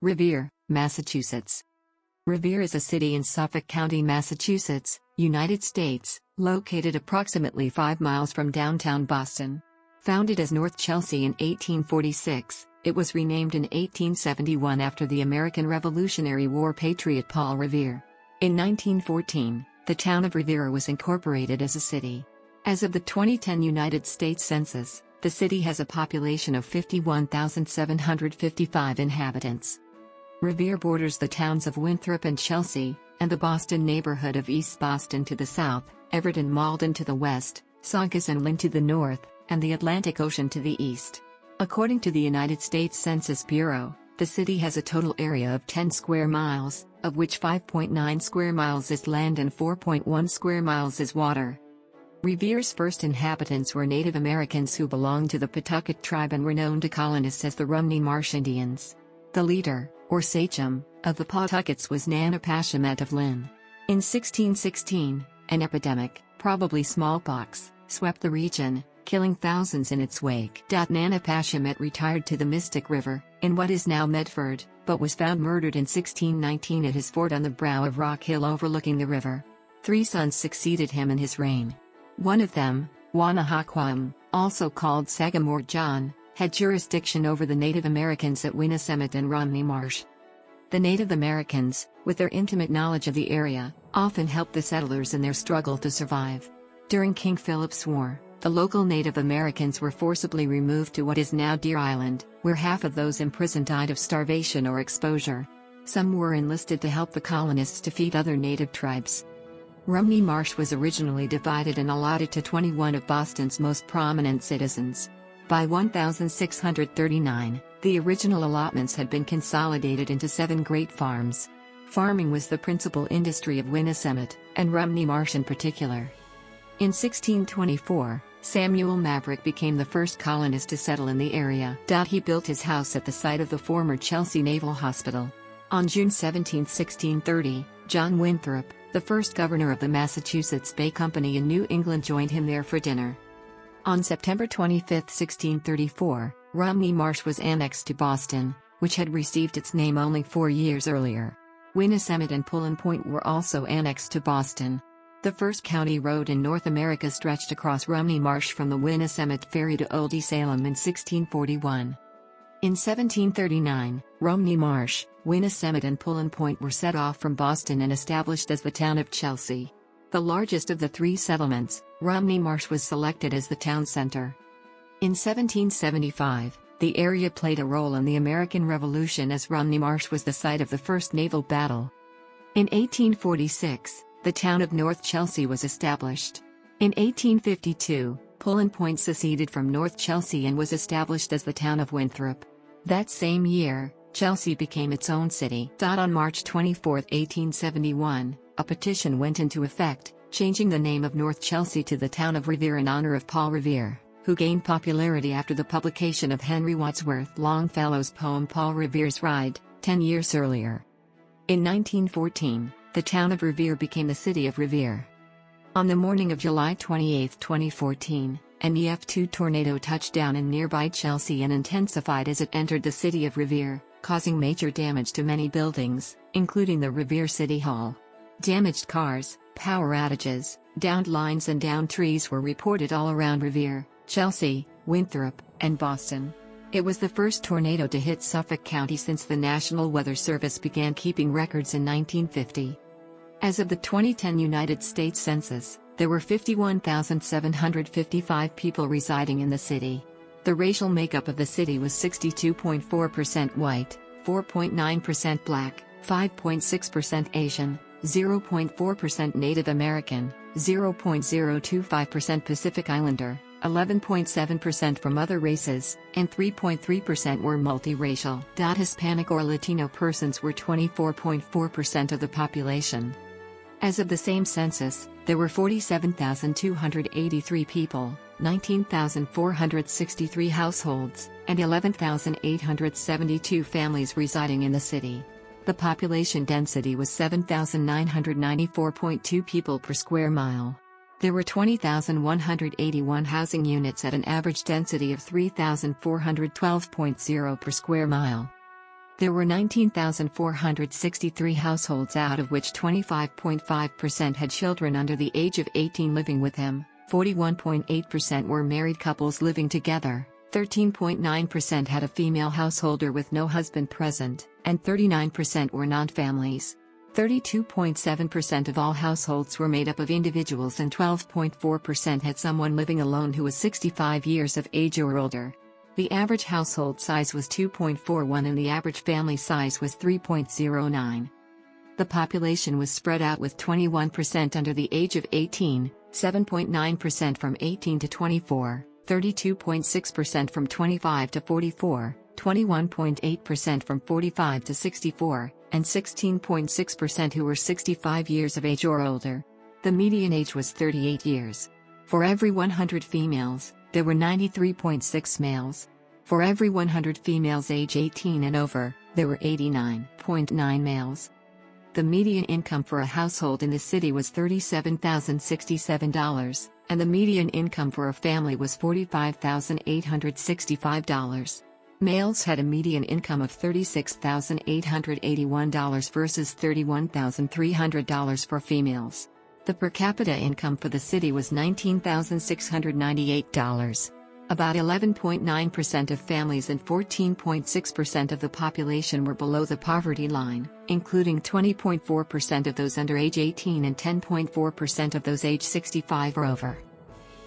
Revere, Massachusetts. Revere is a city in Suffolk County, Massachusetts, United States, located approximately 5 miles from downtown Boston. Founded as North Chelsea in 1846, it was renamed in 1871 after the American Revolutionary War patriot Paul Revere. In 1914, the town of Revere was incorporated as a city. As of the 2010 United States Census, the city has a population of 51,755 inhabitants. Revere borders the towns of Winthrop and Chelsea, and the Boston neighborhood of East Boston to the south, Everett and Malden to the west, Saugus and Lynn to the north, and the Atlantic Ocean to the east. According to the United States Census Bureau, the city has a total area of 10 square miles, of which 5.9 square miles is land and 4.1 square miles is water. Revere's first inhabitants were Native Americans who belonged to the Pawtucket tribe and were known to colonists as the Rumney Marsh Indians. The leader, or sachem, of the Pawtuckets was Nanepashemet of Lynn. In 1616, an epidemic, probably smallpox, swept the region, killing thousands in its wake. Nanepashemet retired to the Mystic River, in what is now Medford, but was found murdered in 1619 at his fort on the brow of Rock Hill overlooking the river. 3 sons succeeded him in his reign. One of them, Wanahaquam, also called Sagamore John, had jurisdiction over the Native Americans at Winnisemmet and Rumney Marsh. The Native Americans, with their intimate knowledge of the area, often helped the settlers in their struggle to survive. During King Philip's War, the local Native Americans were forcibly removed to what is now Deer Island, where half of those imprisoned died of starvation or exposure. Some were enlisted to help the colonists defeat other native tribes. Rumney Marsh was originally divided and allotted to 21 of Boston's most prominent citizens. By 1639, the original allotments had been consolidated into 7 great farms. Farming was the principal industry of Winnisemmet, and Rumney Marsh in particular. In 1624, Samuel Maverick became the first colonist to settle in the area. He built his house at the site of the former Chelsea Naval Hospital. On June 17, 1630, John Winthrop, the first governor of the Massachusetts Bay Company in New England, joined him there for dinner. On September 25, 1634, Rumney Marsh was annexed to Boston, which had received its name only 4 years earlier. Winnisemmet and Pullen Point were also annexed to Boston. The first county road in North America stretched across Rumney Marsh from the Winnisemmet Ferry to Old Salem in 1641. In 1739, Rumney Marsh, Winnisemmet and Pullen Point were set off from Boston and established as the town of Chelsea. The largest of the 3 settlements, Rumney Marsh was selected as the town center. In 1775, the area played a role in the American Revolution as Rumney Marsh was the site of the first naval battle. In 1846, the town of North Chelsea was established. In 1852, Pullen Point seceded from North Chelsea and was established as the town of Winthrop. That same year, Chelsea became its own city. On March 24, 1871, a petition went into effect, changing the name of North Chelsea to the Town of Revere in honor of Paul Revere, who gained popularity after the publication of Henry Wadsworth Longfellow's poem Paul Revere's Ride, 10 years earlier. In 1914, the town of Revere became the city of Revere. On the morning of July 28, 2014, an EF2 tornado touched down in nearby Chelsea and intensified as it entered the city of Revere, causing major damage to many buildings, including the Revere City Hall. Damaged cars, power outages, downed lines and downed trees were reported all around Revere, Chelsea, Winthrop, and Boston. It was the first tornado to hit Suffolk County since the National Weather Service began keeping records in 1950. As of the 2010 United States Census, there were 51,755 people residing in the city. The racial makeup of the city was 62.4% white, 4.9% black, 5.6% Asian, 0.4% Native American, 0.025% Pacific Islander, 11.7% from other races, and 3.3% were multiracial. Hispanic or Latino persons were 24.4% of the population. As of the same census, there were 47,283 people, 19,463 households, and 11,872 families residing in the city. The population density was 7,994.2 people per square mile. There were 20,181 housing units at an average density of 3,412.0 per square mile. There were 19,463 households, out of which 25.5% had children under the age of 18 living with him, 41.8% were married couples living together, 13.9% had a female householder with no husband present, and 39% were non-families. 32.7% of all households were made up of individuals, and 12.4% had someone living alone who was 65 years of age or older. The average household size was 2.41 and the average family size was 3.09. The population was spread out, with 21% under the age of 18, 7.9% from 18 to 24, 32.6% from 25 to 44, 21.8% from 45 to 64, and 16.6% who were 65 years of age or older. The median age was 38 years. For every 100 females, there were 93.6 males. For every 100 females age 18 and over, there were 89.9 males. The median income for a household in the city was $37,067, and the median income for a family was $45,865. Males had a median income of $36,881 versus $31,300 for females. The per capita income for the city was $19,698. About 11.9% of families and 14.6% of the population were below the poverty line, including 20.4% of those under age 18 and 10.4% of those age 65 or over.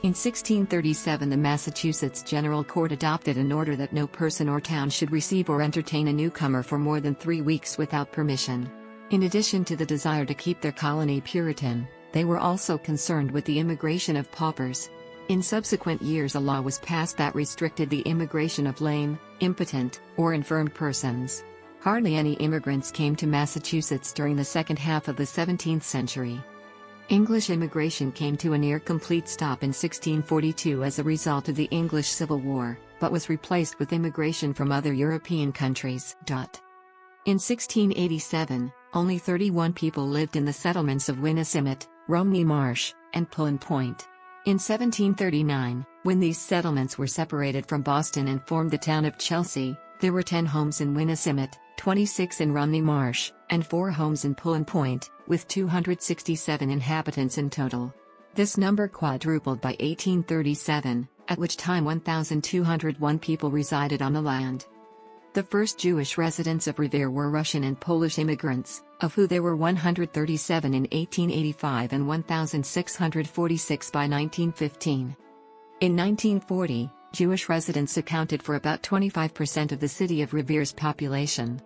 In 1637, the Massachusetts General Court adopted an order that no person or town should receive or entertain a newcomer for more than 3 weeks without permission. In addition to the desire to keep their colony Puritan, they were also concerned with the immigration of paupers. In subsequent years, a law was passed that restricted the immigration of lame, impotent, or infirm persons. Hardly any immigrants came to Massachusetts during the second half of the 17th century. English immigration came to a near-complete stop in 1642 as a result of the English Civil War, but was replaced with immigration from other European countries. In 1687, only 31 people lived in the settlements of Winnisimmett, Rumney Marsh, and Pullen Point. In 1739, when these settlements were separated from Boston and formed the town of Chelsea, there were 10 homes in Winnisimmett, 26 in Rumney Marsh, and 4 homes in Pullen Point, with 267 inhabitants in total. This number quadrupled by 1837, at which time 1,201 people resided on the land. The first Jewish residents of Revere were Russian and Polish immigrants, of who there were 137 in 1885 and 1,646 by 1915. In 1940, Jewish residents accounted for about 25% of the city of Revere's population.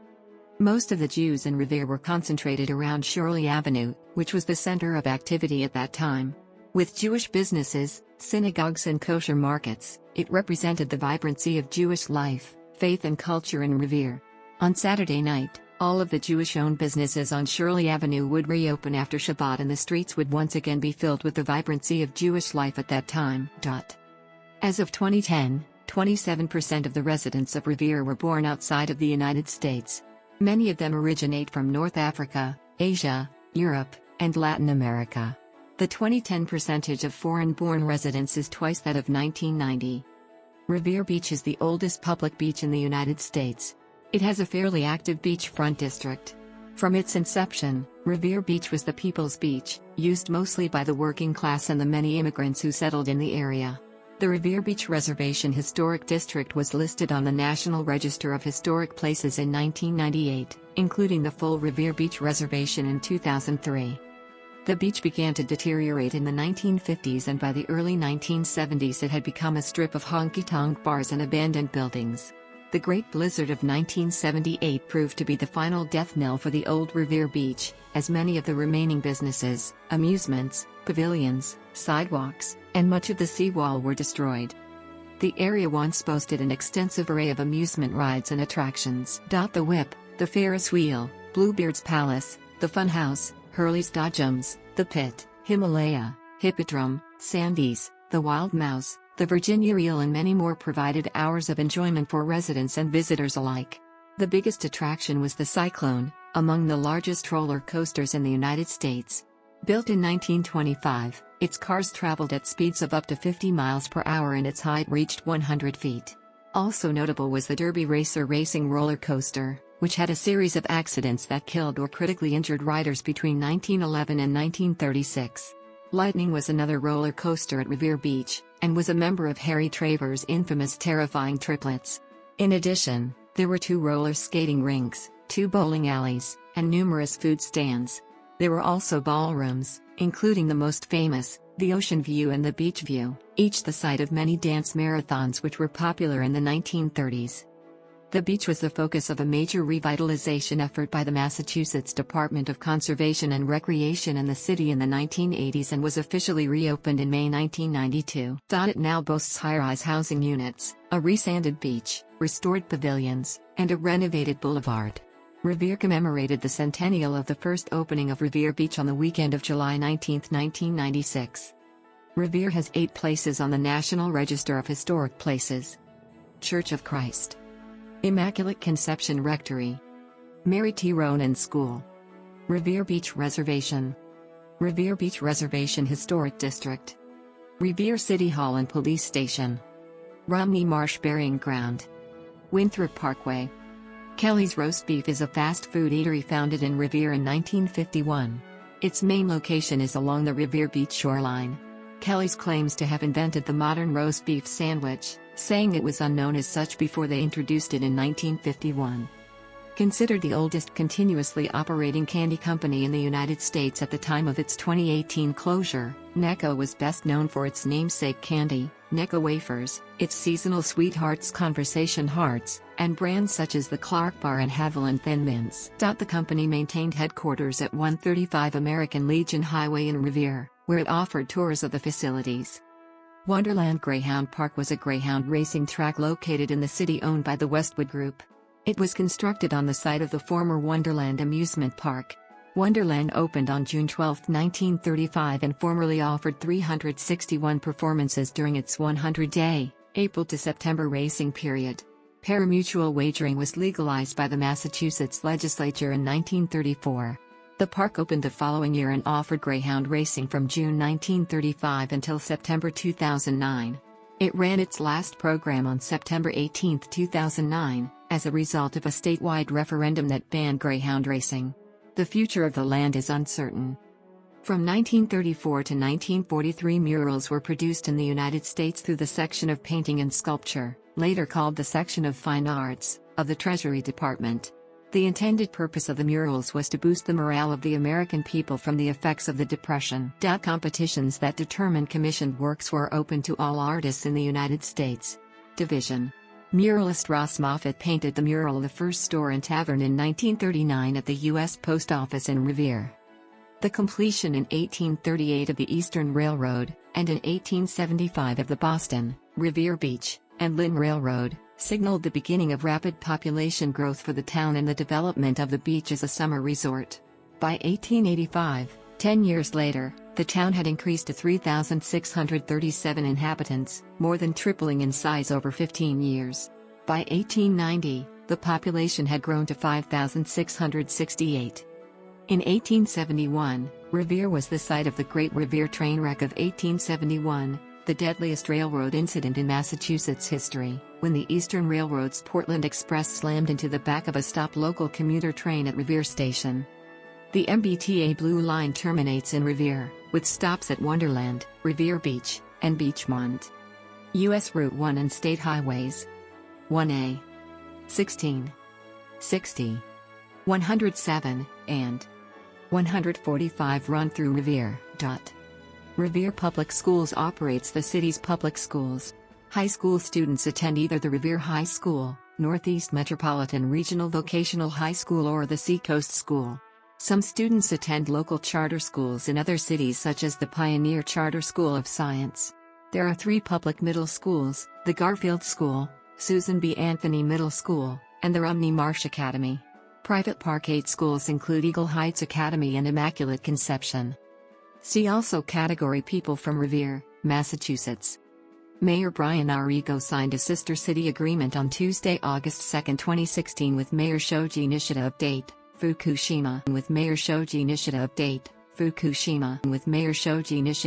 Most of the Jews in Revere were concentrated around Shirley Avenue, which was the center of activity at that time. With Jewish businesses, synagogues and kosher markets, it represented the vibrancy of Jewish life, faith and culture in Revere. On Saturday night, all of the Jewish-owned businesses on Shirley Avenue would reopen after Shabbat, and the streets would once again be filled with the vibrancy of Jewish life at that time. As of 2010, 27% of the residents of Revere were born outside of the United States. Many of them originate from North Africa, Asia, Europe, and Latin America. The 2010 percentage of foreign-born residents is twice that of 1990. Revere Beach is the oldest public beach in the United States. It has a fairly active beachfront district. From its inception, Revere Beach was the people's beach, used mostly by the working class and the many immigrants who settled in the area. The Revere Beach Reservation Historic District was listed on the National Register of Historic Places in 1998, including the full Revere Beach Reservation in 2003. The beach began to deteriorate in the 1950s, and by the early 1970s it had become a strip of honky-tonk bars and abandoned buildings. The Great Blizzard of 1978 proved to be the final death knell for the old Revere Beach, as many of the remaining businesses, amusements, pavilions, sidewalks, and much of the seawall were destroyed. The area once boasted an extensive array of amusement rides and attractions. The Whip, the Ferris Wheel, Bluebeard's Palace, the Funhouse, Hurley's Dodgems, the Pit, Himalaya, Hippodrome, Sandy's, the Wild Mouse, the Virginia Reel, and many more provided hours of enjoyment for residents and visitors alike. The biggest attraction was the Cyclone, among the largest roller coasters in the United States. Built in 1925, its cars traveled at speeds of up to 50 miles per hour and its height reached 100 feet. Also notable was the Derby Racer racing roller coaster, which had a series of accidents that killed or critically injured riders between 1911 and 1936. Lightning was another roller coaster at Revere Beach, and was a member of Harry Traver's infamous Terrifying Triplets. In addition, there were 2 roller skating rinks, 2 bowling alleys, and numerous food stands. There were also ballrooms, including the most famous, the Ocean View and the Beach View, each the site of many dance marathons which were popular in the 1930s. The beach was the focus of a major revitalization effort by the Massachusetts Department of Conservation and Recreation and the city in the 1980s and was officially reopened in May 1992. It now boasts high-rise housing units, a resanded beach, restored pavilions, and a renovated boulevard. Revere commemorated the centennial of the first opening of Revere Beach on the weekend of July 19, 1996. Revere has 8 places on the National Register of Historic Places. Church of Christ, Immaculate Conception Rectory, Mary T. Ronan School, Revere Beach Reservation, Revere Beach Reservation Historic District, Revere City Hall and Police Station, Romney Marsh Burying Ground, Winthrop Parkway. Kelly's Roast Beef is a fast food eatery founded in Revere in 1951. Its main location is along the Revere Beach shoreline. Kelly's claims to have invented the modern roast beef sandwich, saying it was unknown as such before they introduced it in 1951. Considered the oldest continuously operating candy company in the United States at the time of its 2018 closure, Necco was best known for its namesake candy, Necco wafers, its seasonal Sweethearts Conversation Hearts, and brands such as the Clark Bar and Haviland Thin Mints. The company maintained headquarters at 135 American Legion Highway in Revere, where it offered tours of the facilities. Wonderland Greyhound Park was a greyhound racing track located in the city owned by the Westwood Group. It was constructed on the site of the former Wonderland Amusement Park. Wonderland opened on June 12, 1935 and formerly offered 361 performances during its 100-day, April to September racing period. Parimutuel wagering was legalized by the Massachusetts legislature in 1934. The park opened the following year and offered greyhound racing from June 1935 until September 2009. It ran its last program on September 18, 2009, as a result of a statewide referendum that banned greyhound racing. The future of the land is uncertain. From 1934 to 1943 murals were produced in the United States through the section of painting and sculpture, later called the section of fine arts, of the Treasury Department. The intended purpose of the murals was to boost the morale of the American people from the effects of the Depression. Competitions that determined commissioned works were open to all artists in the United States. Division. Muralist Ross Moffett painted the mural of the first store and tavern in 1939 at the U.S. Post Office in Revere. The completion in 1838 of the Eastern Railroad, and in 1875 of the Boston, Revere Beach, and Lynn Railroad, signaled the beginning of rapid population growth for the town and the development of the beach as a summer resort. By 1885, 10 years later, the town had increased to 3,637 inhabitants, more than tripling in size over 15 years. By 1890, the population had grown to 5,668. In 1871, Revere was the site of the Great Revere train wreck of 1871, the deadliest railroad incident in Massachusetts history, when the Eastern Railroad's Portland Express slammed into the back of a stopped local commuter train at Revere Station. The MBTA Blue Line terminates in Revere, with stops at Wonderland, Revere Beach, and Beachmont. U.S. Route 1 and State Highways 1A, 16, 60, 107, and 145 run through Revere. Revere Public Schools operates the city's public schools. High school students attend either the Revere High School, Northeast Metropolitan Regional Vocational High School, or the Seacoast School. Some students attend local charter schools in other cities such as the Pioneer Charter School of Science. There are 3 public middle schools, the Garfield School, Susan B. Anthony Middle School, and the Romney Marsh Academy. Private Park 8 schools include Eagle Heights Academy and Immaculate Conception. See also Category People from Revere, Massachusetts. Mayor Brian Arrigo signed a sister city agreement on Tuesday, August 2, 2016 with Mayor Shoji Nishida. Update, Fukushima. With Mayor Shoji Nishida. Update, Fukushima. With Mayor Shoji Nishida.